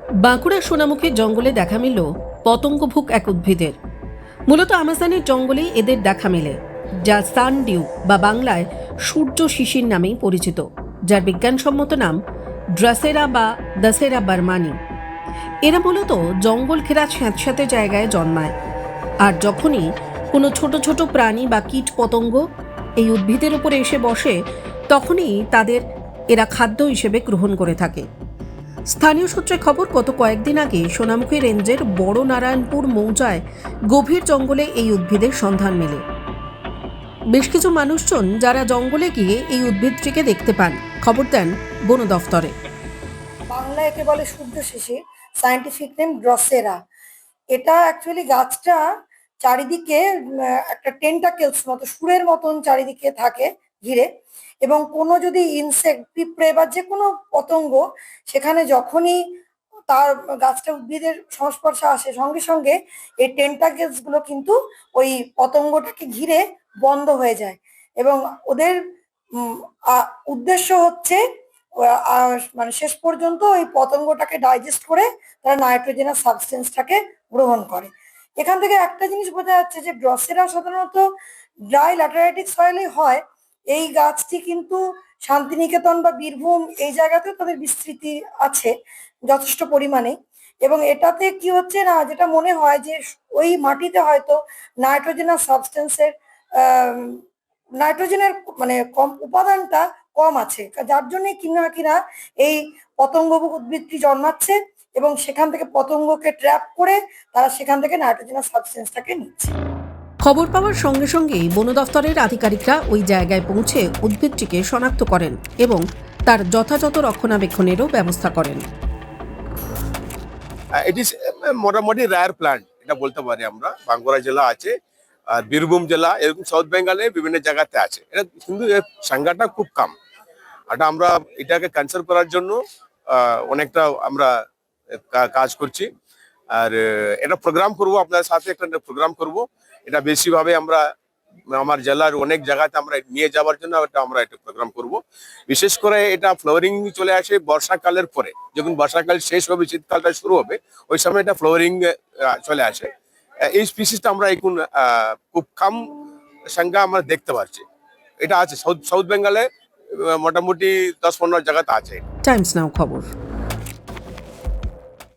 বাঁকুড়ার সোনামুখীর জঙ্গলে দেখা মিলল পতঙ্গভুক এক উদ্ভিদের। মূলত আমাজনের জঙ্গলেই এদের দেখা মেলে, যা সানডিউ বা বাংলায় সূর্য শিশির নামেই পরিচিত, যার বিজ্ঞানসম্মত নাম ড্রাসেরা বা দাসেরা বার্মানি। এরা মূলত জঙ্গল ঘেরা স্যাঁতস্যাঁতে জায়গায় জন্মায়, আর যখনই কোনো ছোট ছোট প্রাণী বা কীট পতঙ্গ এই উদ্ভিদের উপরে এসে বসে, তখনই তাদের এরা খাদ্য হিসেবে গ্রহণ করে থাকে। স্থানীয় সূত্রে খবর, গত কয়েকদিন আগে সোনামুখী রেঞ্জের বড় নারায়ণপুর মৌজায় গভীর জঙ্গলে এই উদ্ভিদের সন্ধান মেলে। বেশ কিছু মানুষজন যারা জঙ্গলে গিয়ে এই উদ্ভিদটিকে দেখতে পান, খবর দেন বন দফতরে। বাংলায় একে বলে সূর্য শিশির, সায়েন্টিফিক নেম ড্রসেরা। এটা অ্যাকচুয়ালি গাছটা চারিদিকে একটা টেন্টাকেলস মতো, সুরের মতন চারিদিকে থাকে ঘিরে, এবং কোনো যদি ইনসেক্ট, পিঁপড়ে বা যে কোনো পতঙ্গ সেখানে যখনই তার গাছটা উদ্ভিদের সংস্পর্শে আসে, সঙ্গে সঙ্গে এই টেন্টাকেলস গুলো কিন্তু ওই পতঙ্গটাকে ঘিরে বন্ধ হয়ে যায়, এবং ওদের উদ্দেশ্য হচ্ছে মানে শেষ পর্যন্ত ওই পতঙ্গটাকে ডাইজেস্ট করে তারা নাইট্রোজেনাস সাবস্টেন্সটাকে গ্রহণ করে। এখান থেকে একটা জিনিস বোঝা যাচ্ছে যে ড্রসেরা সাধারণত ড্রাই ল্যাটেরাইটিক সয়েলে হয়। এই গাছটি কিন্তু শান্তিনিকেতন বা বীরভূম এই জায়গাতেও তাদের বিস্তৃতি আছে যথেষ্ট পরিমাণে, এবং এটাতে কি হচ্ছে না, যেটা মনে হয় যে ওই মাটিতে হয়তো নাইট্রোজেনাস সাবস্টেন্সের নাইট্রোজেনের মানে কম উপাদানটা কম আছে, যার জন্য কিনা এই পতঙ্গভুক উদ্ভিদটি জন্মাচ্ছে এবং সেখান থেকে পতঙ্গকে ট্র্যাপ করে তারা সেখান থেকে নাইট্রোজেনাস সাবস্টেন্সটাকে নিচ্ছে। খবর পাওয়ার সঙ্গে সঙ্গেই বন দফতরের আধিকারিকরা ওই জায়গায় পৌঁছে উদ্ভিদটিকে শনাক্ত করেন এবং তার যথাযথ রক্ষণাবেক্ষণেরও ব্যবস্থা করেন। ইট ইজ মোটামুটি রায়ার প্লান্ট এটা বলতে পারি আমরা। বাঁকুড়া জেলা আছে, আর বীরভূম জেলা, এরকম সাউথ বেঙ্গলে বিভিন্ন জায়গাতে আছে এটা, কিন্তু এর সংখ্যাটা খুব কম। এটা আমরা এটাকে কনসার্ভ করার জন্য অনেকটা আমরা কাজ করছি, আর এটা প্রোগ্রাম করব, আপনার সাথে একটা প্রোগ্রাম করব। এটা বেশিভাবে আমরা আমার জেলার অনেক জায়গাতে আমরা নিয়ে যাওয়ার জন্য আমরা একটা প্রোগ্রাম করব। বিশেষ করে এটা ফ্লাওয়ারিং চলে আসে বর্ষাকালের পরে, যখন বর্ষাকাল শেষ হবে, শীতকালটা শুরু হবে, ওই সময় এটা ফ্লাওয়ারিং চলে আসে। এই স্পিসিসটা আমরা এখন খুব কম সংখ্যা আমরা দেখতে পাচ্ছি। এটা আছে সাউথ বেঙ্গলে মোটামুটি 10-15 জায়গাতে আছে। টাইমস নাও খবর।